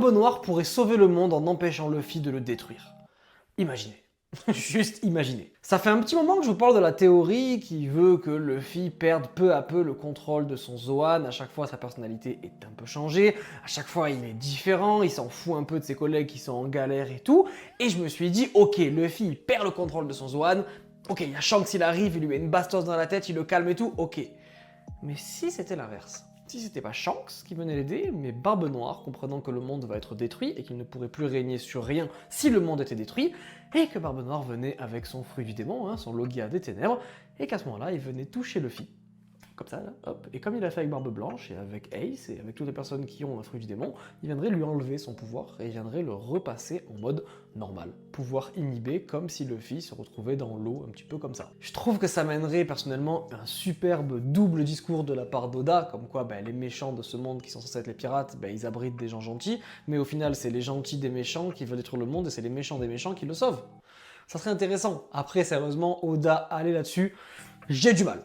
Barbe Noire pourrait sauver le monde en empêchant Luffy de le détruire. Imaginez. Juste imaginez. Ça fait un petit moment que je vous parle de la théorie qui veut que Luffy perde peu à peu le contrôle de son Zoan. À chaque fois, sa personnalité est un peu changée. À chaque fois, il est différent. Il s'en fout un peu de ses collègues qui sont en galère et tout. Et je me suis dit, ok, Luffy perd le contrôle de son Zoan. Ok, il y a Shanks, il arrive, il lui met une bastos dans la tête, il le calme et tout. Ok. Mais si c'était l'inverse, si c'était pas Shanks qui venait l'aider, mais Barbe Noire, comprenant que le monde va être détruit et qu'il ne pourrait plus régner sur rien si le monde était détruit, et que Barbe Noire venait avec son fruit du démon, son Logia des ténèbres, et qu'à ce moment-là, il venait toucher Luffy. Comme ça, là, hop. Et comme il a fait avec Barbe Blanche, et avec Ace, et avec toutes les personnes qui ont un fruit du démon, il viendrait lui enlever son pouvoir, et il viendrait le repasser en mode normal. Pouvoir inhibé, comme si Luffy se retrouvait dans l'eau, un petit peu comme ça. Je trouve que ça mènerait personnellement un superbe double discours de la part d'Oda, comme quoi les méchants de ce monde qui sont censés être les pirates, ils abritent des gens gentils, mais au final c'est les gentils des méchants qui veulent détruire le monde, et c'est les méchants des méchants qui le sauvent. Ça serait intéressant. Après, sérieusement, Oda, allez là-dessus. J'ai du mal.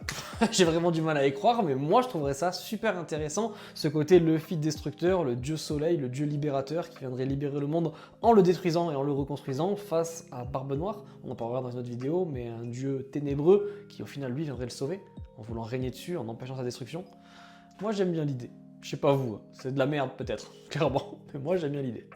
J'ai vraiment du mal à y croire, mais moi je trouverais ça super intéressant, ce côté Luffy destructeur, le dieu soleil, le dieu libérateur qui viendrait libérer le monde en le détruisant et en le reconstruisant face à Barbe Noire, on en parlera dans une autre vidéo, mais un dieu ténébreux qui au final lui viendrait le sauver, en voulant régner dessus, en empêchant sa destruction. Moi j'aime bien l'idée. Je sais pas vous, c'est de la merde peut-être, clairement, mais moi j'aime bien l'idée.